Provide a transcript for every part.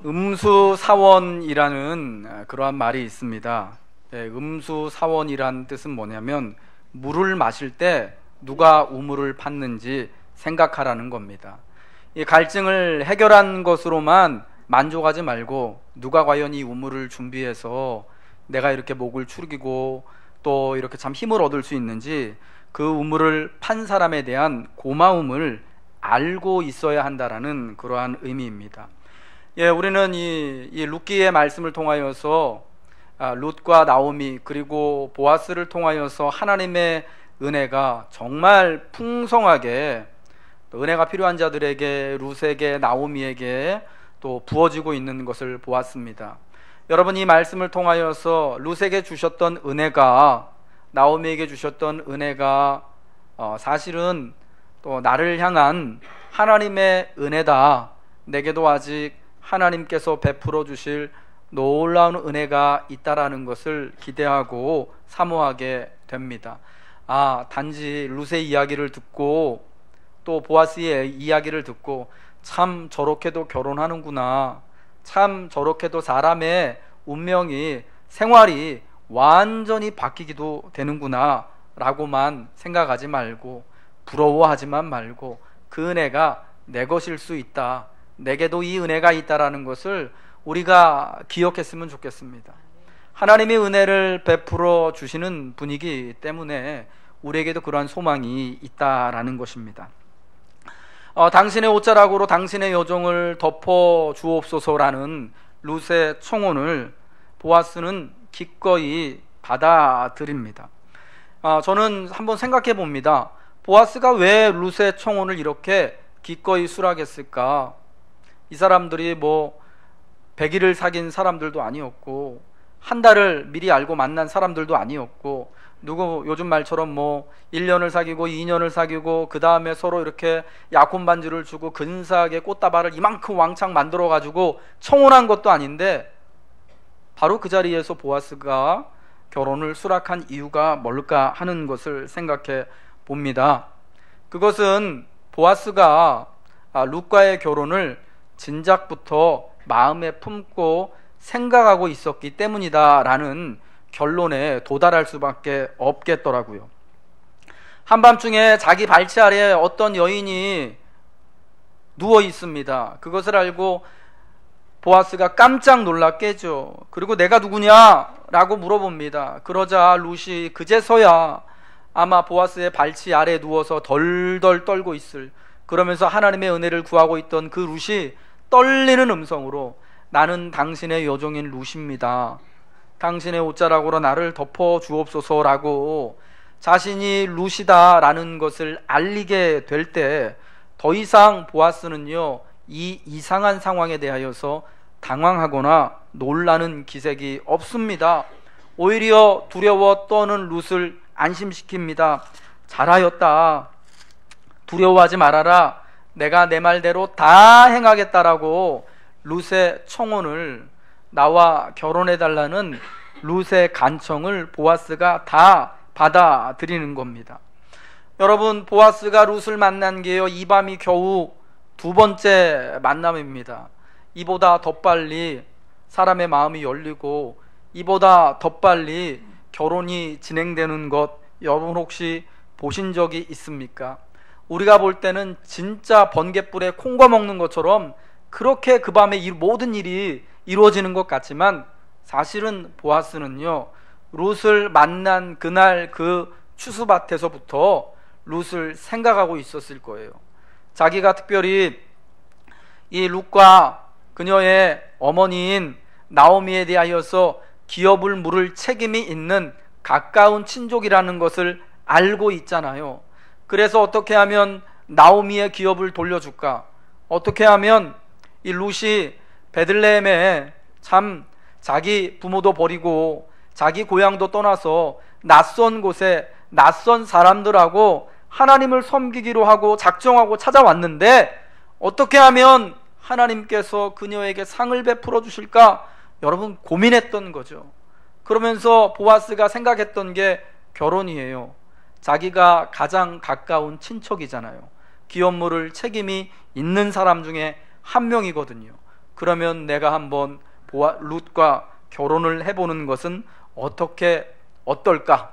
음수사원이라는 그러한 말이 있습니다. 음수사원이란 뜻은 뭐냐면 물을 마실 때 누가 우물을 팠는지 생각하라는 겁니다. 이 갈증을 해결한 것으로만 만족하지 말고 누가 과연 이 우물을 준비해서 내가 이렇게 목을 축이고 또 이렇게 참 힘을 얻을 수 있는지 그 우물을 판 사람에 대한 고마움을 알고 있어야 한다라는 그러한 의미입니다. 우리는 이 룻기의 말씀을 통하여서 룻과 나오미 그리고 보아스를 통하여서 하나님의 은혜가 정말 풍성하게 은혜가 필요한 자들에게 룻에게 나오미에게 또 부어지고 있는 것을 보았습니다. 여러분, 이 말씀을 통하여서 룻에게 주셨던 은혜가 나오미에게 주셨던 은혜가 사실은 또 나를 향한 하나님의 은혜다. 내게도 아직 하나님께서 베풀어 주실 놀라운 은혜가 있다라는 것을 기대하고 사모하게 됩니다. 단지 룻의 이야기를 듣고 또 보아스의 이야기를 듣고 참 저렇게도 결혼하는구나, 참 저렇게도 사람의 운명이 생활이 완전히 바뀌기도 되는구나 라고만 생각하지 말고 부러워하지만 말고 그 은혜가 내 것일 수 있다, 내게도 이 은혜가 있다라는 것을 우리가 기억했으면 좋겠습니다. 하나님의 은혜를 베풀어 주시는 분이기 때문에 우리에게도 그러한 소망이 있다라는 것입니다. 당신의 옷자락으로 당신의 여종을 덮어 주옵소서라는 룻의 청혼을 보아스는 기꺼이 받아들입니다. 저는 한번 생각해 봅니다. 보아스가 왜 룻의 청혼을 이렇게 기꺼이 수락했을까? 이 사람들이 100일을 사귄 사람들도 아니었고 한 달을 미리 알고 만난 사람들도 아니었고 요즘 말처럼 1년을 사귀고 2년을 사귀고 그 다음에 서로 이렇게 약혼 반지를 주고 근사하게 꽃다발을 이만큼 왕창 만들어 가지고 청혼한 것도 아닌데 바로 그 자리에서 보아스가 결혼을 수락한 이유가 뭘까 하는 것을 생각해 봅니다. 그것은 보아스가 룻과의 결혼을 진작부터 마음에 품고 생각하고 있었기 때문이다라는 결론에 도달할 수밖에 없겠더라고요. 한밤중에 자기 발치 아래에 어떤 여인이 누워 있습니다. 그것을 알고 보아스가 깜짝 놀라 깨죠. 그리고 내가 누구냐? 라고 물어봅니다. 그러자 룻이 그제서야 아마 보아스의 발치 아래에 누워서 덜덜 떨고 있을, 그러면서 하나님의 은혜를 구하고 있던 그 룻이 떨리는 음성으로 나는 당신의 여종인 룻입니다. 당신의 옷자락으로 나를 덮어 주옵소서라고 자신이 룻이다 라는 것을 알리게 될 때 더 이상 보아스는요, 이 이상한 상황에 대하여서 당황하거나 놀라는 기색이 없습니다. 오히려 두려워 떠는 룻을 안심시킵니다. 잘하였다, 두려워하지 말아라, 내가 내 말대로 다 행하겠다라고 룻의 청혼을, 나와 결혼해달라는 룻의 간청을 보아스가 다 받아들이는 겁니다. 여러분, 보아스가 룻을 만난 게요, 이 밤이 겨우 2번째 만남입니다. 이보다 더 빨리 사람의 마음이 열리고 이보다 더 빨리 결혼이 진행되는 것 여러분 혹시 보신 적이 있습니까? 우리가 볼 때는 진짜 번갯불에 콩과 먹는 것처럼 그렇게 그 밤에 모든 일이 이루어지는 것 같지만 사실은 보아스는요, 룻을 만난 그날 그 추수밭에서부터 룻을 생각하고 있었을 거예요. 자기가 특별히 이 룻과 그녀의 어머니인 나오미에 대하여서 기업을 물을 책임이 있는 가까운 친족이라는 것을 알고 있잖아요. 그래서 어떻게 하면 나오미의 기업을 돌려줄까? 어떻게 하면 이 룻이 베들레헴에 참 자기 부모도 버리고 자기 고향도 떠나서 낯선 곳에 낯선 사람들하고 하나님을 섬기기로 하고 작정하고 찾아왔는데 어떻게 하면 하나님께서 그녀에게 상을 베풀어 주실까? 여러분 고민했던 거죠. 그러면서 보아스가 생각했던 게 결혼이에요. 자기가 가장 가까운 친척이잖아요. 기업 물을 책임이 있는 사람 중에 한 명이거든요. 그러면 내가 한번 룻과 결혼을 해보는 것은 어떨까?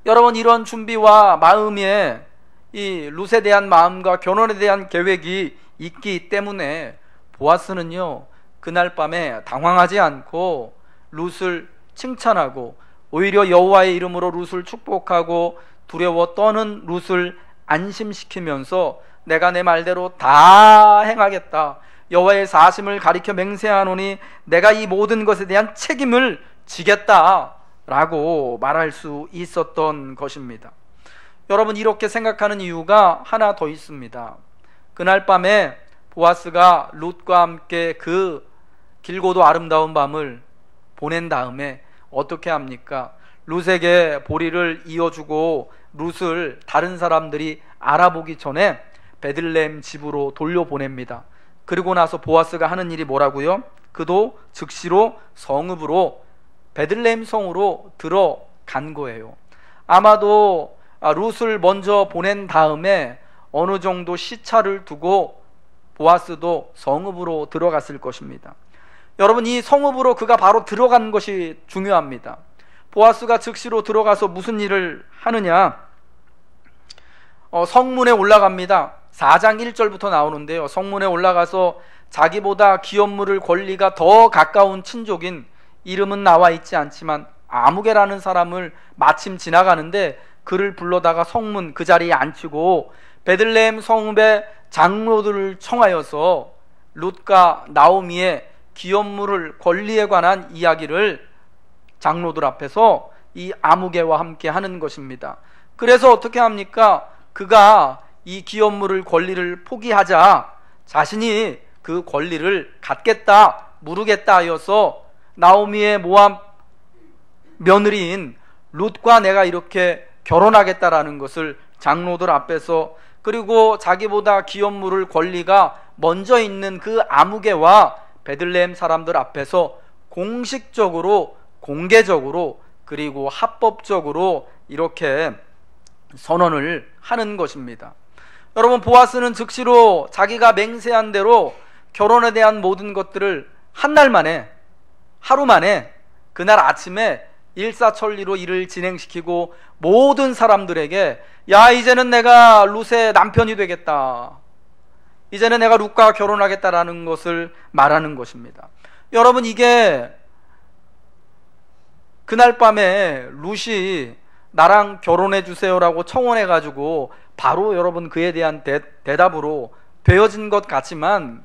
여러분, 이런 준비와 마음에 이 룻에 대한 마음과 결혼에 대한 계획이 있기 때문에 보아스는요, 그날 밤에 당황하지 않고 룻을 칭찬하고 오히려 여호와의 이름으로 룻을 축복하고 두려워 떠는 룻을 안심시키면서 내가 내 말대로 다 행하겠다, 여호와의 사심을 가리켜 맹세하노니 내가 이 모든 것에 대한 책임을 지겠다 라고 말할 수 있었던 것입니다. 여러분, 이렇게 생각하는 이유가 하나 더 있습니다. 그날 밤에 보아스가 룻과 함께 그 길고도 아름다운 밤을 보낸 다음에 어떻게 합니까? 룻에게 보리를 이어주고 룻을 다른 사람들이 알아보기 전에 베들레헴 집으로 돌려보냅니다. 그리고 나서 보아스가 하는 일이 뭐라고요? 그도 즉시로 성읍으로 베들레헴 성으로 들어간 거예요. 아마도 룻을 먼저 보낸 다음에 어느 정도 시차를 두고 보아스도 성읍으로 들어갔을 것입니다. 여러분, 이 성읍으로 그가 바로 들어간 것이 중요합니다. 보아스가 즉시로 들어가서 무슨 일을 하느냐? 성문에 올라갑니다. 4장 1절부터 나오는데요, 성문에 올라가서 자기보다 기업물을 권리가 더 가까운 친족인, 이름은 나와 있지 않지만 아무개라는 사람을 마침 지나가는데 그를 불러다가 성문 그 자리에 앉히고 베들레헴 성읍의 장로들을 청하여서 룻과 나오미의 기업물을 권리에 관한 이야기를 장로들 앞에서 이 아무개와 함께 하는 것입니다. 그래서 어떻게 합니까? 그가 이 기업물을 권리를 포기하자 자신이 그 권리를 갖겠다, 물으겠다 하여서 나오미의 모압 며느리인 룻과 내가 이렇게 결혼하겠다라는 것을 장로들 앞에서, 그리고 자기보다 기업물을 권리가 먼저 있는 그 아무개와 베들레헴 사람들 앞에서 공식적으로, 공개적으로, 그리고 합법적으로 이렇게 선언을 하는 것입니다. 여러분, 보아스는 즉시로 자기가 맹세한 대로 결혼에 대한 모든 것들을 한 날 만에, 하루 만에, 그날 아침에 일사천리로 일을 진행시키고 모든 사람들에게, 야, 이제는 내가 룻의 남편이 되겠다, 이제는 내가 룻과 결혼하겠다라는 것을 말하는 것입니다. 여러분, 이게 그날 밤에 룻이 나랑 결혼해 주세요라고 청혼해 가지고 바로 여러분 그에 대한 대답으로 되어진 것 같지만,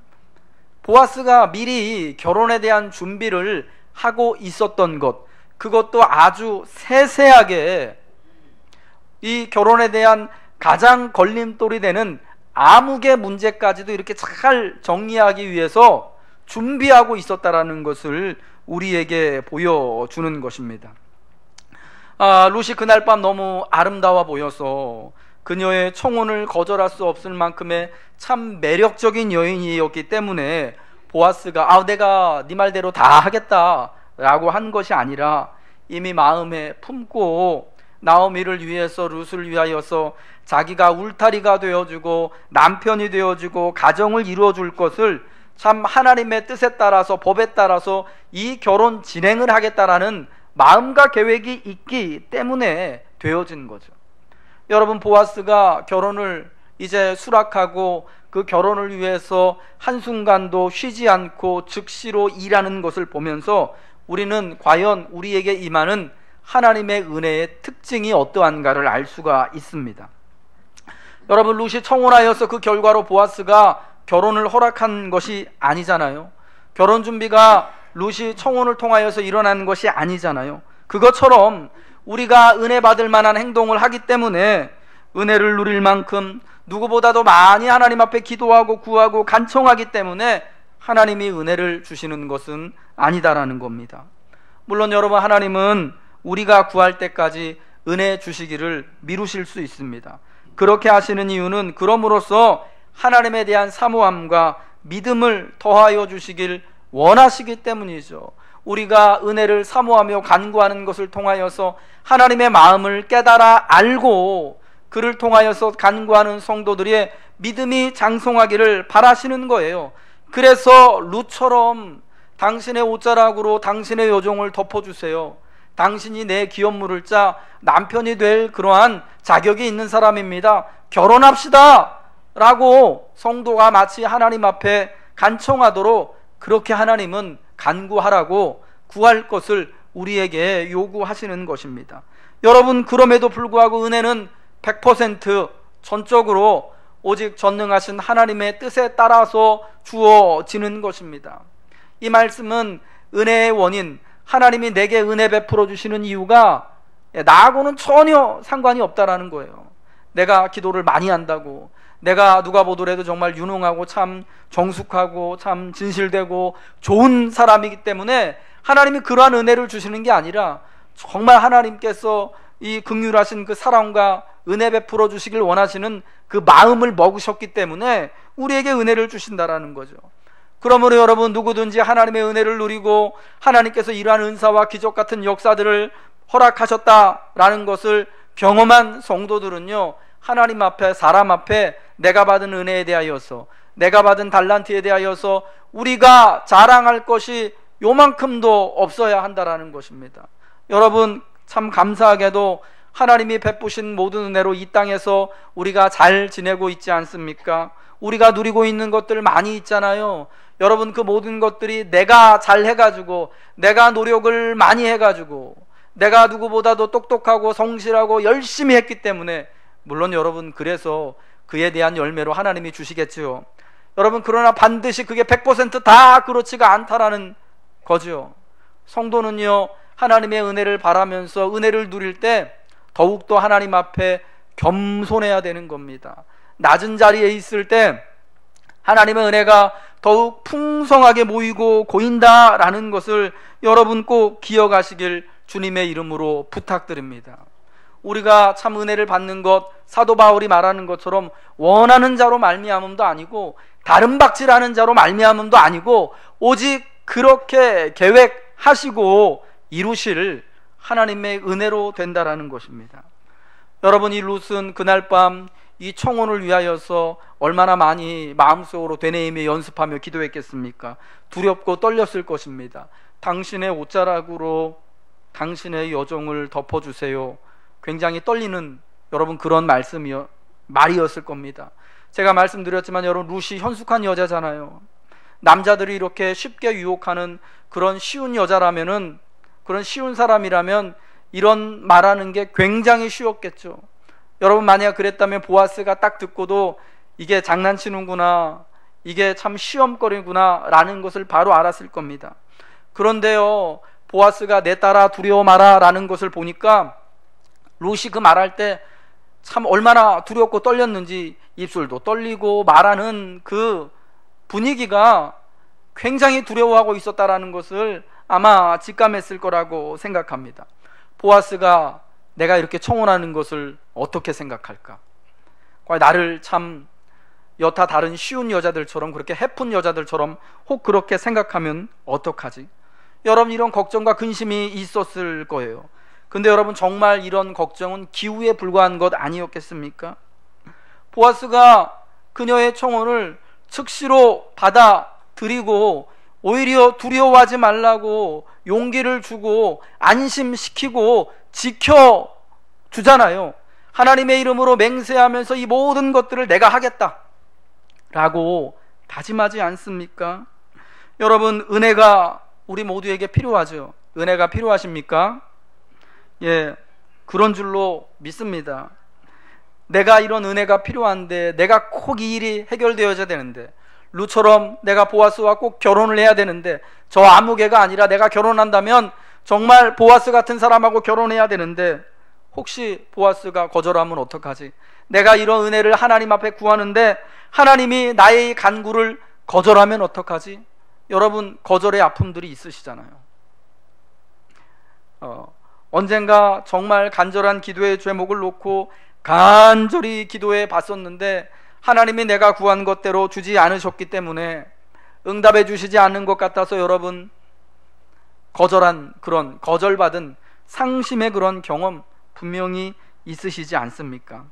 보아스가 미리 결혼에 대한 준비를 하고 있었던 것, 그것도 아주 세세하게 이 결혼에 대한 가장 걸림돌이 되는 아무개 문제까지도 이렇게 잘 정리하기 위해서 준비하고 있었다라는 것을 우리에게 보여주는 것입니다. 룻이 그날 밤 너무 아름다워 보여서 그녀의 청혼을 거절할 수 없을 만큼의 참 매력적인 여인이었기 때문에 보아스가 내가 네 말대로 다 하겠다 라고 한 것이 아니라 이미 마음에 품고 나오미를 위해서, 룻을 위하여서 자기가 울타리가 되어주고 남편이 되어주고 가정을 이루어줄 것을 참 하나님의 뜻에 따라서, 법에 따라서 이 결혼 진행을 하겠다라는 마음과 계획이 있기 때문에 되어진 거죠. 여러분, 보아스가 결혼을 이제 수락하고 그 결혼을 위해서 한순간도 쉬지 않고 즉시로 일하는 것을 보면서 우리는 과연 우리에게 임하는 하나님의 은혜의 특징이 어떠한가를 알 수가 있습니다. 여러분, 룻이 청혼하여서 그 결과로 보아스가 결혼을 허락한 것이 아니잖아요. 결혼 준비가 룻이 청혼을 통하여서 일어난 것이 아니잖아요. 그것처럼 우리가 은혜 받을 만한 행동을 하기 때문에 은혜를 누릴 만큼 누구보다도 많이 하나님 앞에 기도하고 구하고 간청하기 때문에 하나님이 은혜를 주시는 것은 아니다라는 겁니다. 물론 여러분, 하나님은 우리가 구할 때까지 은혜 주시기를 미루실 수 있습니다. 그렇게 하시는 이유는 그럼으로써 하나님에 대한 사모함과 믿음을 더하여 주시길 원하시기 때문이죠. 우리가 은혜를 사모하며 간구하는 것을 통하여서 하나님의 마음을 깨달아 알고 그를 통하여서 간구하는 성도들의 믿음이 장성하기를 바라시는 거예요. 그래서 룻처럼 당신의 옷자락으로 당신의 여종을 덮어주세요. 당신이 내 기업물을 짜 남편이 될 그러한 자격이 있는 사람입니다. 결혼합시다 라고 성도가 마치 하나님 앞에 간청하도록 그렇게 하나님은 간구하라고 구할 것을 우리에게 요구하시는 것입니다. 여러분, 그럼에도 불구하고 은혜는 100% 전적으로 오직 전능하신 하나님의 뜻에 따라서 주어지는 것입니다. 이 말씀은 은혜의 원인, 하나님이 내게 은혜 베풀어 주시는 이유가 나하고는 전혀 상관이 없다라는 거예요. 내가 기도를 많이 한다고, 내가 누가 보더라도 정말 유능하고 참 정숙하고 참 진실되고 좋은 사람이기 때문에 하나님이 그러한 은혜를 주시는 게 아니라 정말 하나님께서 이 긍휼하신 그 사랑과 은혜 베풀어 주시길 원하시는 그 마음을 먹으셨기 때문에 우리에게 은혜를 주신다라는 거죠. 그러므로 여러분, 누구든지 하나님의 은혜를 누리고 하나님께서 이러한 은사와 기적 같은 역사들을 허락하셨다라는 것을 경험한 성도들은요, 하나님 앞에, 사람 앞에 내가 받은 은혜에 대하여서, 내가 받은 달란트에 대하여서 우리가 자랑할 것이 요만큼도 없어야 한다라는 것입니다. 여러분, 참 감사하게도 하나님이 베푸신 모든 은혜로 이 땅에서 우리가 잘 지내고 있지 않습니까? 우리가 누리고 있는 것들 많이 있잖아요. 여러분, 그 모든 것들이 내가 잘 해가지고, 내가 노력을 많이 해가지고, 내가 누구보다도 똑똑하고 성실하고 열심히 했기 때문에, 물론 여러분, 그래서 그에 대한 열매로 하나님이 주시겠지요. 여러분, 그러나 반드시 그게 100%다 그렇지가 않다라는 거죠. 성도는요, 하나님의 은혜를 바라면서 은혜를 누릴 때 더욱더 하나님 앞에 겸손해야 되는 겁니다. 낮은 자리에 있을 때 하나님의 은혜가 더욱 풍성하게 모이고 고인다라는 것을 여러분 꼭 기억하시길 주님의 이름으로 부탁드립니다. 우리가 참 은혜를 받는 것, 사도 바울이 말하는 것처럼 원하는 자로 말미암음도 아니고 다른 박질하는 자로 말미암음도 아니고 오직 그렇게 계획하시고 이루실 하나님의 은혜로 된다라는 것입니다. 여러분, 이 룻은 그날 밤 이 청혼을 위하여서 얼마나 많이 마음속으로 되뇌이며 연습하며 기도했겠습니까? 두렵고 떨렸을 것입니다. 당신의 옷자락으로 당신의 여종을 덮어주세요. 굉장히 떨리는 여러분 그런 말이었을 겁니다. 제가 말씀드렸지만 여러분, 룻이 현숙한 여자잖아요. 남자들이 이렇게 쉽게 유혹하는 그런 쉬운 여자라면은, 그런 쉬운 사람이라면 이런 말하는 게 굉장히 쉬웠겠죠. 여러분, 만약 그랬다면 보아스가 딱 듣고도 이게 장난치는구나, 이게 참 시험거리구나 라는 것을 바로 알았을 겁니다. 그런데요, 보아스가 내 딸아 두려워 마라 라는 것을 보니까 룻이 그 말할 때 참 얼마나 두렵고 떨렸는지, 입술도 떨리고 말하는 그 분위기가 굉장히 두려워하고 있었다라는 것을 아마 직감했을 거라고 생각합니다. 보아스가 내가 이렇게 청혼하는 것을 어떻게 생각할까? 과연 나를 참 여타 다른 쉬운 여자들처럼, 그렇게 해픈 여자들처럼 혹 그렇게 생각하면 어떡하지? 여러분, 이런 걱정과 근심이 있었을 거예요. 근데 여러분, 정말 이런 걱정은 기우에 불과한 것 아니었겠습니까? 보아스가 그녀의 청혼을 즉시로 받아들이고 오히려 두려워하지 말라고 용기를 주고 안심시키고 지켜주잖아요. 하나님의 이름으로 맹세하면서 이 모든 것들을 내가 하겠다 라고 다짐하지 않습니까? 여러분, 은혜가 우리 모두에게 필요하죠. 은혜가 필요하십니까? 예, 그런 줄로 믿습니다. 내가 이런 은혜가 필요한데, 내가 꼭 이 일이 해결되어야 되는데, 룻처럼 내가 보아스와 꼭 결혼을 해야 되는데, 저 아무개가 아니라 내가 결혼한다면 정말 보아스 같은 사람하고 결혼해야 되는데, 혹시 보아스가 거절하면 어떡하지? 내가 이런 은혜를 하나님 앞에 구하는데 하나님이 나의 간구를 거절하면 어떡하지? 여러분, 거절의 아픔들이 있으시잖아요. 언젠가 정말 간절한 기도의 제목을 놓고 간절히 기도해 봤었는데 하나님이 내가 구한 것대로 주지 않으셨기 때문에, 응답해 주시지 않는 것 같아서 여러분, 거절받은 상심의 그런 경험 분명히 있으시지 않습니까?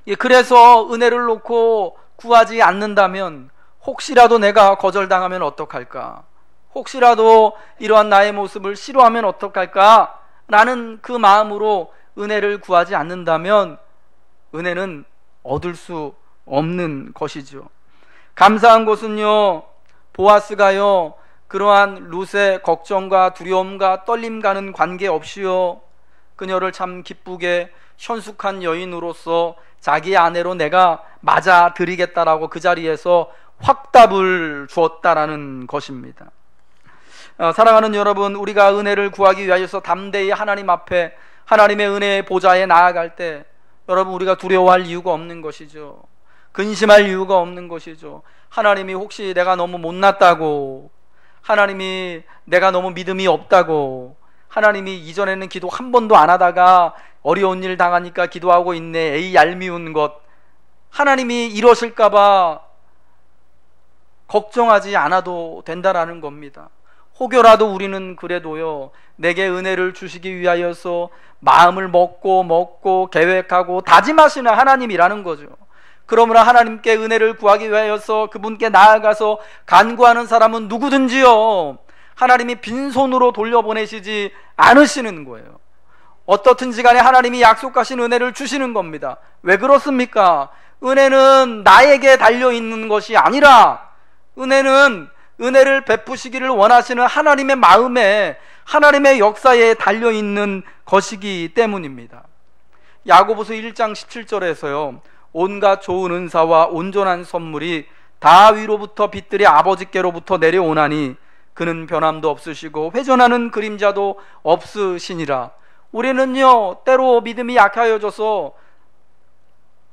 예, 그래서 은혜를 놓고 구하지 않는다면 혹시라도 내가 거절당하면 어떡할까? 혹시라도 이러한 나의 모습을 싫어하면 어떡할까? 라는 그 마음으로 은혜를 구하지 않는다면 은혜는 얻을 수 없는 것이죠. 감사한 것은요, 보아스가요 그러한 룻의 걱정과 두려움과 떨림과는 관계없이요 그녀를 참 기쁘게 현숙한 여인으로서 자기의 아내로 내가 맞아들이겠다라고 그 자리에서 확답을 주었다라는 것입니다. 사랑하는 여러분, 우리가 은혜를 구하기 위하여서 담대히 하나님 앞에 하나님의 은혜의 보좌에 나아갈 때 여러분, 우리가 두려워할 이유가 없는 것이죠. 근심할 이유가 없는 것이죠. 하나님이 혹시 내가 너무 못났다고, 하나님이 내가 너무 믿음이 없다고, 하나님이 이전에는 기도 한 번도 안 하다가 어려운 일 당하니까 기도하고 있네, 에이 얄미운 것, 하나님이 이러실까봐 걱정하지 않아도 된다라는 겁니다. 혹여라도 우리는 그래도요 내게 은혜를 주시기 위하여서 마음을 먹고 계획하고 다짐하시는 하나님이라는 거죠. 그러므로 하나님께 은혜를 구하기 위하여서 그분께 나아가서 간구하는 사람은 누구든지요 하나님이 빈손으로 돌려보내시지 않으시는 거예요. 어떻든지 간에 하나님이 약속하신 은혜를 주시는 겁니다. 왜 그렇습니까? 은혜는 나에게 달려있는 것이 아니라 은혜는 은혜를 베푸시기를 원하시는 하나님의 마음에, 하나님의 역사에 달려있는 것이기 때문입니다. 야고보서 1장 17절에서요 온갖 좋은 은사와 온전한 선물이 다 위로부터 빛들의 아버지께로부터 내려오나니 그는 변함도 없으시고 회전하는 그림자도 없으시니라. 우리는요 때로 믿음이 약하여져서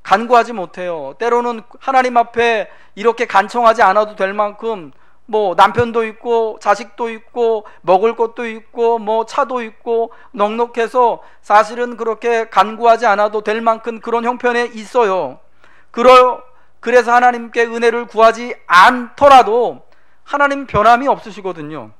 간구하지 못해요. 때로는 하나님 앞에 이렇게 간청하지 않아도 될 만큼 뭐 남편도 있고 자식도 있고 먹을 것도 있고 뭐 차도 있고 넉넉해서 사실은 그렇게 간구하지 않아도 될 만큼 그런 형편에 있어요. 그래서 하나님께 은혜를 구하지 않더라도 하나님 변함이 없으시거든요.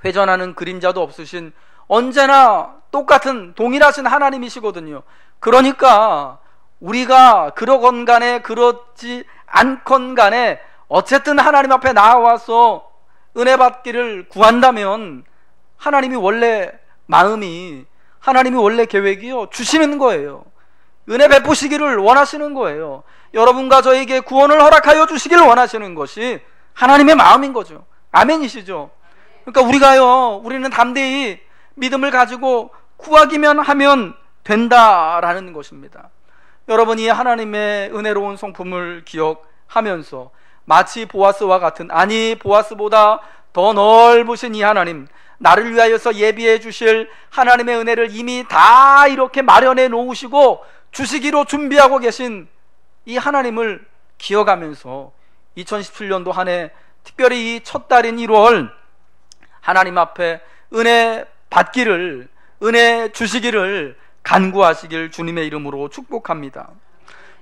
회전하는 그림자도 없으신 언제나 똑같은 동일하신 하나님이시거든요. 그러니까 우리가 그러건 간에 그렇지 않건 간에 어쨌든 하나님 앞에 나와서 은혜 받기를 구한다면 하나님이 원래 마음이, 하나님이 원래 계획이요 주시는 거예요. 은혜 베푸시기를 원하시는 거예요. 여러분과 저에게 구원을 허락하여 주시기를 원하시는 것이 하나님의 마음인 거죠. 아멘이시죠? 그러니까 우리는 담대히 믿음을 가지고 구하기만 하면 된다라는 것입니다. 여러분이 하나님의 은혜로운 성품을 기억하면서 마치 보아스와 같은, 아니 보아스보다 더 넓으신 이 하나님, 나를 위하여서 예비해 주실 하나님의 은혜를 이미 다 이렇게 마련해 놓으시고 주시기로 준비하고 계신 이 하나님을 기억하면서 2017년도 한 해 특별히 이 첫 달인 1월 하나님 앞에 은혜 받기를, 은혜 주시기를 간구하시길 주님의 이름으로 축복합니다.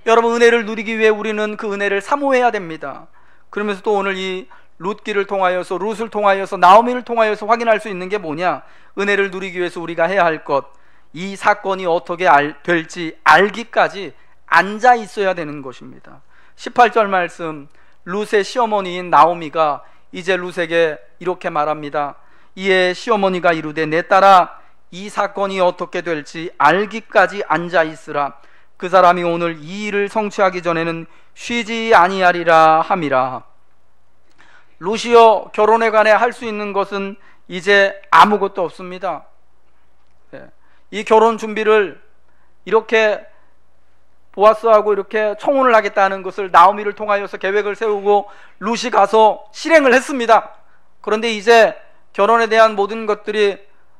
여러분, 은혜를 누리기 위해 우리는 그 은혜를 사모해야 됩니다. 그러면서 또 오늘 이 룻기를 통하여서, 룻을 통하여서, 나오미를 통하여서 확인할 수 있는 게 뭐냐? 은혜를 누리기 위해서 우리가 해야 할 것, 이 사건이 어떻게 될지 알기까지 앉아 있어야 되는 것입니다. 18절 말씀, 룻의 시어머니인 나오미가 이제 룻에게 이렇게 말합니다. 이에 시어머니가 이르되 내 딸아, 이 사건이 어떻게 될지 알기까지 앉아 있으라. 그 사람이 오늘 이 일을 성취하기 전에는 쉬지 아니하리라 함이라. 룻이여, 결혼에 관해 할 수 있는 것은 이제 아무것도 없습니다. 이 결혼 준비를 이렇게 보아스하고 이렇게 청혼을 하겠다는 것을 나오미를 통하여서 계획을 세우고 룻이 가서 실행을 했습니다. 그런데 이제 결혼에 대한 모든 것들이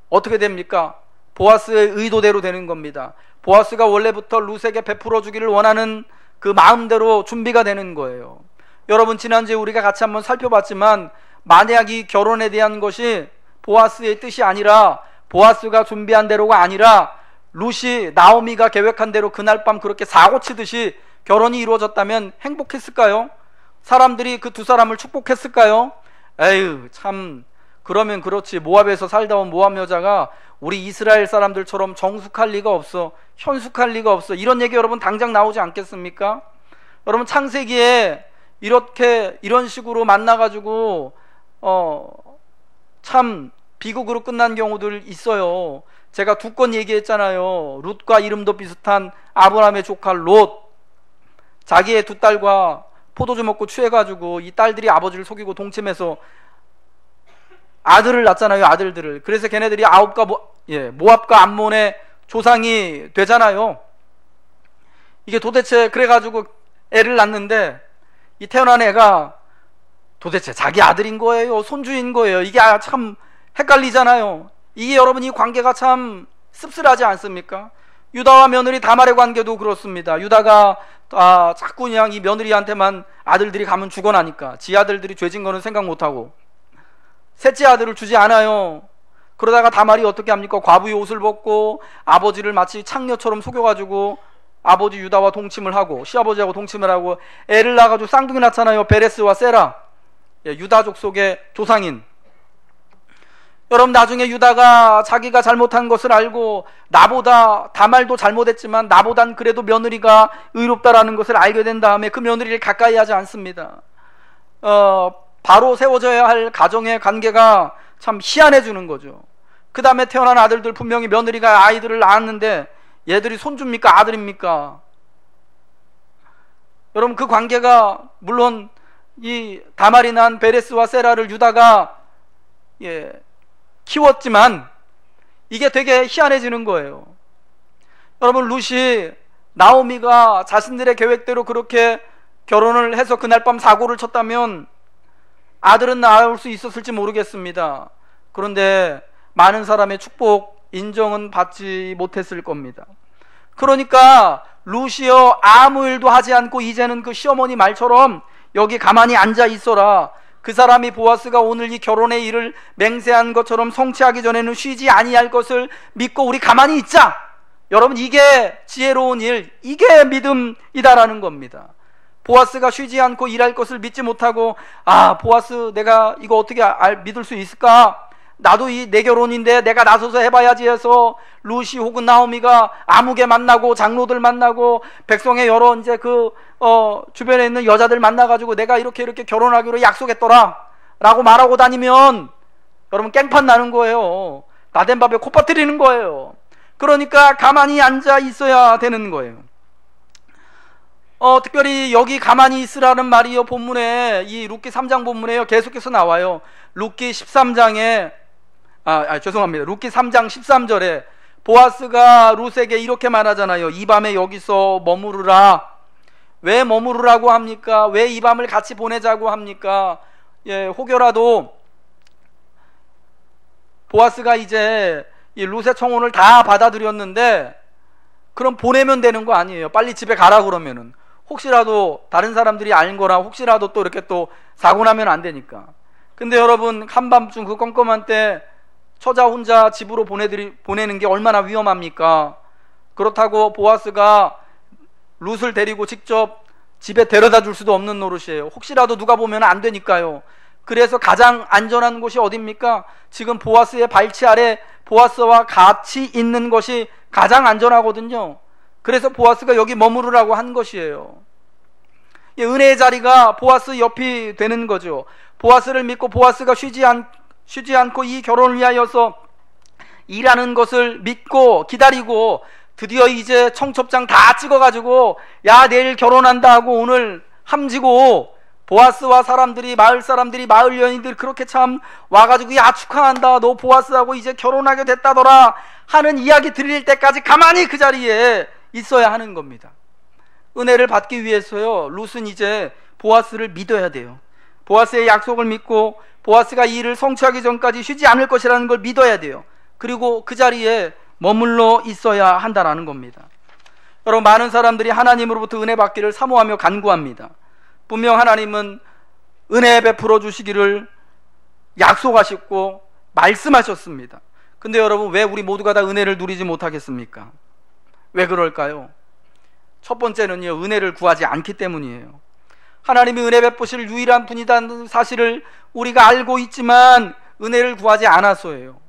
어떻게 됩니까? 보아스의 의도대로 되는 겁니다. 보아스가 원래부터 룻에게 베풀어 주기를 원하는 그 마음대로 준비가 되는 거예요. 여러분, 지난주에 우리가 같이 한번 살펴봤지만 만약 이 결혼에 대한 것이 보아스의 뜻이 아니라, 보아스가 준비한 대로가 아니라 룻이 나오미가 계획한 대로 그날 밤 그렇게 사고 치듯이 결혼이 이루어졌다면 행복했을까요? 사람들이 그 두 사람을 축복했을까요? 에휴, 참, 그러면 그렇지, 모압에서 살다 온 모압 여자가 우리 이스라엘 사람들처럼 정숙할 리가 없어, 현숙할 리가 없어, 이런 얘기 여러분 당장 나오지 않겠습니까? 여러분, 창세기에 이런 식으로 만나가지고 참 비극으로 끝난 경우들 있어요. 제가 2건 얘기했잖아요. 룻과 이름도 비슷한 아브라함의 조카 롯, 자기의 2딸과 포도주 먹고 취해가지고 이 딸들이 아버지를 속이고 동침해서 아들을 낳잖아요. 아들들을. 그래서 걔네들이 모압과 암몬의 조상이 되잖아요. 이게 도대체 그래가지고 애를 낳는데 이 태어난 애가 도대체 자기 아들인 거예요, 손주인 거예요? 이게 참 헷갈리잖아요. 이게 여러분, 이 관계가 참 씁쓸하지 않습니까? 유다와 며느리 다말의 관계도 그렇습니다. 유다가 자꾸 그냥 이 며느리한테만 아들들이 가면 죽어나니까 지 아들들이 죄진 거는 생각 못하고 셋째 아들을 주지 않아요. 그러다가 다말이 어떻게 합니까? 과부의 옷을 벗고 아버지를 마치 창녀처럼 속여가지고 아버지 유다와 동침을 하고 시아버지하고 동침을 하고 애를 낳아가지고 쌍둥이 낳잖아요. 베레스와 세라, 유다족 속의 조상인. 여러분, 나중에 유다가 자기가 잘못한 것을 알고 나보다, 다말도 잘못했지만 나보단 그래도 며느리가 의롭다라는 것을 알게 된 다음에 그 며느리를 가까이 하지 않습니다. 바로 세워져야 할 가정의 관계가 참 희한해지는 거죠. 그 다음에 태어난 아들들, 분명히 며느리가 아이들을 낳았는데 얘들이 손주입니까? 아들입니까? 여러분, 그 관계가 물론 이 다말이 난 베레스와 세라를 유다가 키웠지만 이게 되게 희한해지는 거예요. 여러분, 룻이 나오미가 자신들의 계획대로 그렇게 결혼을 해서 그날 밤 사고를 쳤다면 아들은 낳을 수 있었을지 모르겠습니다. 그런데 많은 사람의 축복, 인정은 받지 못했을 겁니다. 그러니까 룻이여, 아무 일도 하지 않고 이제는 그 시어머니 말처럼 여기 가만히 앉아 있어라. 그 사람이 보아스가 오늘 이 결혼의 일을 맹세한 것처럼 성취하기 전에는 쉬지 아니할 것을 믿고 우리 가만히 있자. 여러분, 이게 지혜로운 일, 이게 믿음이다라는 겁니다. 보아스가 쉬지 않고 일할 것을 믿지 못하고, 보아스 내가 이거 어떻게 믿을 수 있을까? 나도 내 결혼인데 내가 나서서 해봐야지 해서 룻이 혹은 나오미가 아무개 만나고 장로들 만나고 백성의 여러 이제 주변에 있는 여자들 만나가지고 내가 이렇게 결혼하기로 약속했더라 라고 말하고 다니면 여러분, 깽판 나는 거예요. 나댄 밥에 코 빠뜨리는 거예요. 그러니까 가만히 앉아 있어야 되는 거예요. 특별히 여기 가만히 있으라는 말이요, 본문에, 이 룻기 3장 본문에요, 계속해서 나와요. 룻기 13장에 죄송합니다. 룻기 3장 13절에 보아스가 룻에게 이렇게 말하잖아요. 이 밤에 여기서 머무르라. 왜 머무르라고 합니까? 왜 이 밤을 같이 보내자고 합니까? 혹여라도 보아스가 이제 이 룻의 청혼을 다 받아들였는데 그럼 보내면 되는 거 아니에요. 빨리 집에 가라 그러면은. 혹시라도 다른 사람들이 알 거라, 혹시라도 또 이렇게 또 사고 나면 안 되니까. 근데 여러분, 한밤중 그 껌껌한 때 처자 혼자 집으로 보내는 게 얼마나 위험합니까? 그렇다고 보아스가 룻을 데리고 직접 집에 데려다 줄 수도 없는 노릇이에요. 혹시라도 누가 보면 안 되니까요. 그래서 가장 안전한 곳이 어딥니까? 지금 보아스의 발치 아래 보아스와 같이 있는 것이 가장 안전하거든요. 그래서 보아스가 여기 머무르라고 한 것이에요. 은혜의 자리가 보아스 옆이 되는 거죠. 보아스를 믿고 보아스가 쉬지 않고 이 결혼을 위하여서 일하는 것을 믿고 기다리고 드디어 이제 청첩장 다 찍어가지고 내일 결혼한다 하고 오늘 함지고 보아스와 마을 사람들이 마을 여인들 그렇게 참 와가지고 축하한다, 너 보아스하고 이제 결혼하게 됐다더라 하는 이야기 들릴 때까지 가만히 그 자리에 있어야 하는 겁니다. 은혜를 받기 위해서요, 룻은 이제 보아스를 믿어야 돼요. 보아스의 약속을 믿고 보아스가 이 일을 성취하기 전까지 쉬지 않을 것이라는 걸 믿어야 돼요. 그리고 그 자리에 머물러 있어야 한다는 겁니다. 여러분, 많은 사람들이 하나님으로부터 은혜 받기를 사모하며 간구합니다. 분명 하나님은 은혜 베풀어 주시기를 약속하셨고 말씀하셨습니다. 근데 여러분, 왜 우리 모두가 다 은혜를 누리지 못하겠습니까? 왜 그럴까요? 첫 번째는요, 은혜를 구하지 않기 때문이에요. 하나님이 은혜 베푸실 유일한 분이라는 사실을 우리가 알고 있지만 은혜를 구하지 않아서예요.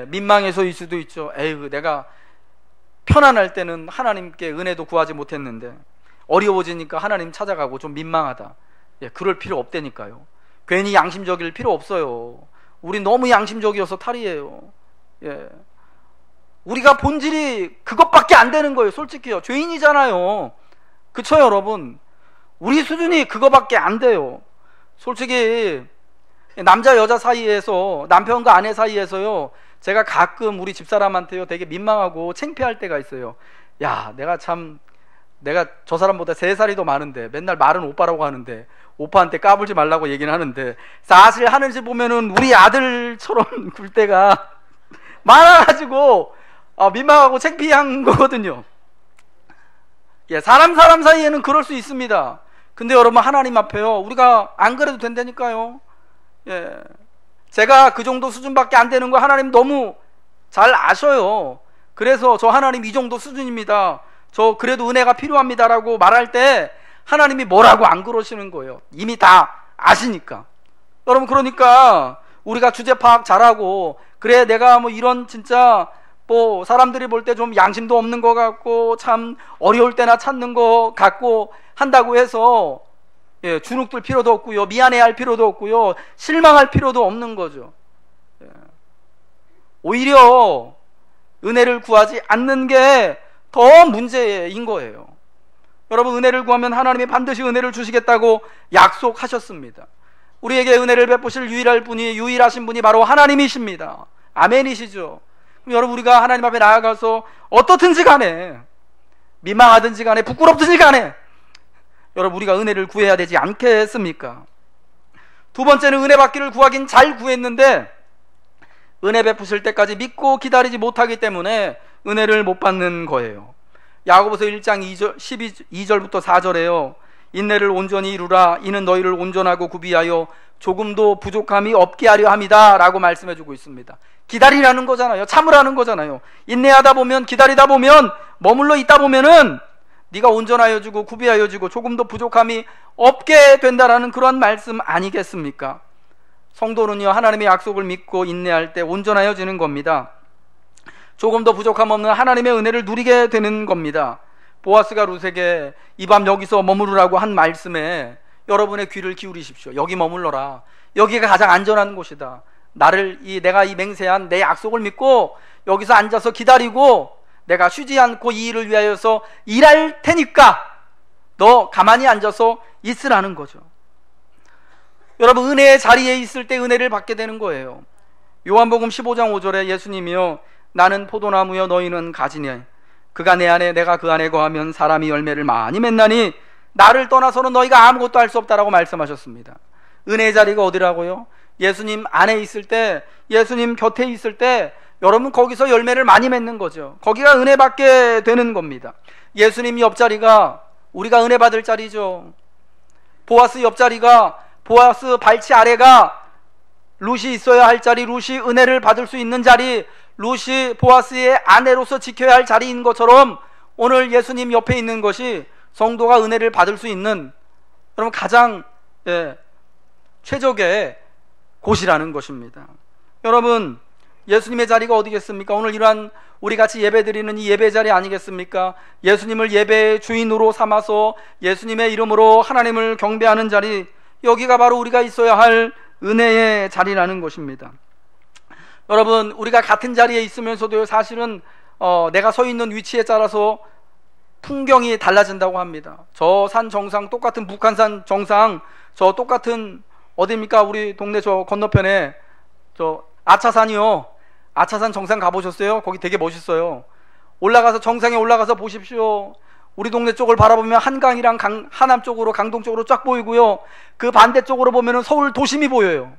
민망해서일 수도 있죠. 내가 편안할 때는 하나님께 은혜도 구하지 못했는데 어려워지니까 하나님 찾아가고 좀 민망하다. 예, 그럴 필요 없다니까요. 괜히 양심적일 필요 없어요. 우리 너무 양심적이어서 탈이에요. 예. 우리가 본질이 그것밖에 안 되는 거예요. 솔직히요. 죄인이잖아요. 그쵸, 여러분? 우리 수준이 그거밖에 안 돼요. 솔직히 남자 여자 사이에서, 남편과 아내 사이에서요, 제가 가끔 우리 집사람한테요 되게 민망하고 창피할 때가 있어요. 야, 내가 저 사람보다 3살이 더 많은데 맨날 말은 오빠라고 하는데 오빠한테 까불지 말라고 얘기는 하는데 사실 하는지 보면은 우리 아들처럼 굴 때가 많아가지고 민망하고 창피한 거거든요. 예, 사람 사이에는 그럴 수 있습니다. 근데 여러분, 하나님 앞에요, 우리가 안 그래도 된다니까요. 예, 제가 그 정도 수준밖에 안 되는 거 하나님 너무 잘 아셔요. 그래서 저 하나님 이 정도 수준입니다, 저 그래도 은혜가 필요합니다라고 말할 때 하나님이 뭐라고 안 그러시는 거예요. 이미 다 아시니까. 여러분, 그러니까 우리가 주제 파악 잘하고, 그래 내가 뭐 이런 진짜 뭐 사람들이 볼 때 좀 양심도 없는 것 같고 참 어려울 때나 찾는 것 같고 한다고 해서 예, 주눅들 필요도 없고요, 미안해할 필요도 없고요, 실망할 필요도 없는 거죠. 예. 오히려 은혜를 구하지 않는 게 더 문제인 거예요. 여러분, 은혜를 구하면 하나님이 반드시 은혜를 주시겠다고 약속하셨습니다. 우리에게 은혜를 베푸실 유일하신 분이 바로 하나님이십니다. 아멘이시죠? 그럼 여러분, 우리가 하나님 앞에 나아가서 어떻든지 간에, 민망하든지 간에, 부끄럽든지 간에 여러분, 우리가 은혜를 구해야 되지 않겠습니까? 두 번째는 은혜 받기를 구하긴 잘 구했는데 은혜 베푸실 때까지 믿고 기다리지 못하기 때문에 은혜를 못 받는 거예요. 야고보서 1장 12절부터 4절에요. 인내를 온전히 이루라. 이는 너희를 온전하고 구비하여 조금도 부족함이 없게 하려 함이다 라고 말씀해주고 있습니다. 기다리라는 거잖아요. 참으라는 거잖아요. 인내하다 보면, 기다리다 보면, 머물러 있다 보면은 네가 온전하여 주고 구비하여 주고 조금도 부족함이 없게 된다라는 그런 말씀 아니겠습니까? 성도는요, 하나님의 약속을 믿고 인내할 때 온전하여지는 겁니다. 조금도 부족함 없는 하나님의 은혜를 누리게 되는 겁니다. 보아스가 룻에게 이 밤 여기서 머무르라고 한 말씀에 여러분의 귀를 기울이십시오. 여기 머물러라. 여기가 가장 안전한 곳이다. 내가 이 맹세한 내 약속을 믿고 여기서 앉아서 기다리고 내가 쉬지 않고 이 일을 위하여서 일할 테니까 너 가만히 앉아서 있으라는 거죠. 여러분, 은혜의 자리에 있을 때 은혜를 받게 되는 거예요. 요한복음 15장 5절에 예수님이요, 나는 포도나무여 너희는 가지니 그가 내 안에 내가 그 안에 거하면 사람이 열매를 많이 맺나니 나를 떠나서는 너희가 아무것도 할 수 없다라고 말씀하셨습니다. 은혜의 자리가 어디라고요? 예수님 안에 있을 때, 예수님 곁에 있을 때 여러분, 거기서 열매를 많이 맺는 거죠. 거기가 은혜 받게 되는 겁니다. 예수님 옆자리가 우리가 은혜 받을 자리죠. 보아스 옆자리가, 보아스 발치 아래가 룻이 있어야 할 자리, 룻이 은혜를 받을 수 있는 자리, 룻이 보아스의 아내로서 지켜야 할 자리인 것처럼 오늘 예수님 옆에 있는 것이 성도가 은혜를 받을 수 있는 여러분 가장 최적의 곳이라는 것입니다. 여러분, 예수님의 자리가 어디겠습니까? 오늘 이러한 우리 같이 예배드리는 이 예배 자리 아니겠습니까? 예수님을 예배의 주인으로 삼아서 예수님의 이름으로 하나님을 경배하는 자리, 여기가 바로 우리가 있어야 할 은혜의 자리라는 것입니다. 여러분, 우리가 같은 자리에 있으면서도 사실은 내가 서 있는 위치에 따라서 풍경이 달라진다고 합니다. 저 산 정상, 똑같은 북한산 정상, 저 똑같은 어디입니까? 우리 동네 저 건너편에 저 아차산이요. 아차산 정상 가보셨어요? 거기 되게 멋있어요. 올라가서, 정상에 올라가서 보십시오. 우리 동네 쪽을 바라보면 한강이랑 하남 쪽으로, 강동 쪽으로 쫙 보이고요, 그 반대쪽으로 보면 서울 도심이 보여요.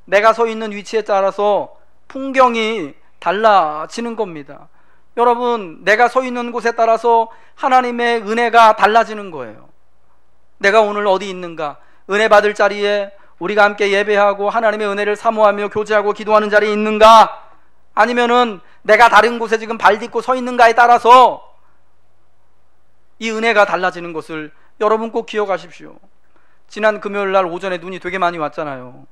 내가 서 있는 위치에 따라서 풍경이 달라지는 겁니다. 여러분, 내가 서 있는 곳에 따라서 하나님의 은혜가 달라지는 거예요. 내가 오늘 어디 있는가? 은혜 받을 자리에 우리가 함께 예배하고 하나님의 은혜를 사모하며 교제하고 기도하는 자리에 있는가? 아니면은 내가 다른 곳에 지금 발 딛고 서 있는가에 따라서 이 은혜가 달라지는 것을 여러분 꼭 기억하십시오. 지난 금요일 날 오전에 눈이 되게 많이 왔잖아요.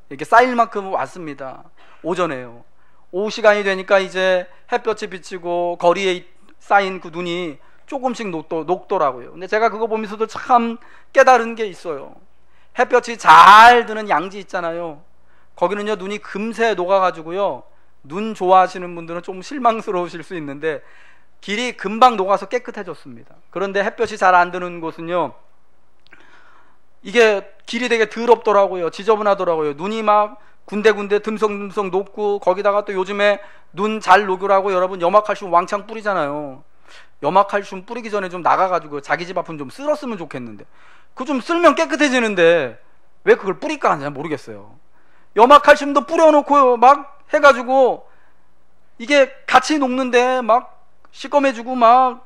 이렇게 쌓일 만큼 왔습니다. 오전에요. 오후 시간이 되니까 이제 햇볕이 비치고 거리에 쌓인 그 눈이 조금씩 녹더라고요. 근데 제가 그거 보면서도 참 깨달은 게 있어요. 햇볕이 잘 드는 양지 있잖아요. 거기는요 눈이 금세 녹아가지고요, 눈 좋아하시는 분들은 좀 실망스러우실 수 있는데 길이 금방 녹아서 깨끗해졌습니다. 그런데 햇볕이 잘 안 드는 곳은요, 이게 길이 되게 더럽더라고요. 지저분하더라고요. 눈이 막 군데군데 듬성듬성 녹고, 거기다가 또 요즘에 눈 잘 녹으라고 여러분 염화칼슘 왕창 뿌리잖아요. 염화칼슘 뿌리기 전에 좀 나가가지고 자기 집 앞은 좀 쓸었으면 좋겠는데, 그거 좀 쓸면 깨끗해지는데 왜 그걸 뿌릴까 하는지 모르겠어요. 염화칼슘도 뿌려놓고 막 해가지고 이게 같이 녹는데 막 시꺼매지고 막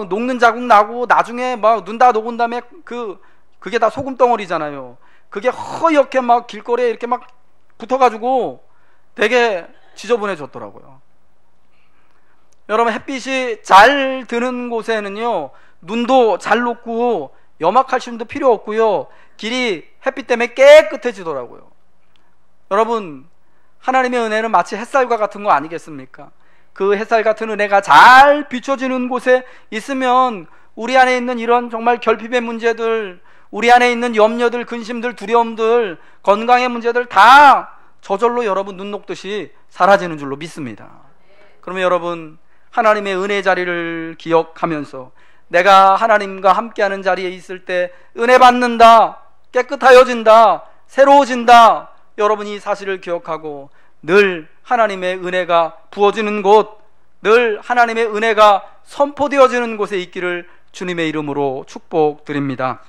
녹는 자국 나고, 나중에 막 눈 다 녹은 다음에 그게 다 소금 덩어리잖아요. 그게 허옇게 막 길거리에 이렇게 막 붙어가지고 되게 지저분해졌더라고요. 여러분, 햇빛이 잘 드는 곳에는요 눈도 잘 녹고 염화칼슘도 필요 없고요, 길이 햇빛 때문에 깨끗해지더라고요. 여러분, 하나님의 은혜는 마치 햇살과 같은 거 아니겠습니까? 그 햇살 같은 은혜가 잘 비춰지는 곳에 있으면 우리 안에 있는 이런 정말 결핍의 문제들, 우리 안에 있는 염려들, 근심들, 두려움들, 건강의 문제들 다 저절로 여러분 눈 녹듯이 사라지는 줄로 믿습니다. 그러면 여러분, 하나님의 은혜 자리를 기억하면서 내가 하나님과 함께하는 자리에 있을 때 은혜 받는다, 깨끗하여진다, 새로워진다, 여러분 이 사실을 기억하고 늘 하나님의 은혜가 부어지는 곳, 늘 하나님의 은혜가 선포되어지는 곳에 있기를 주님의 이름으로 축복드립니다.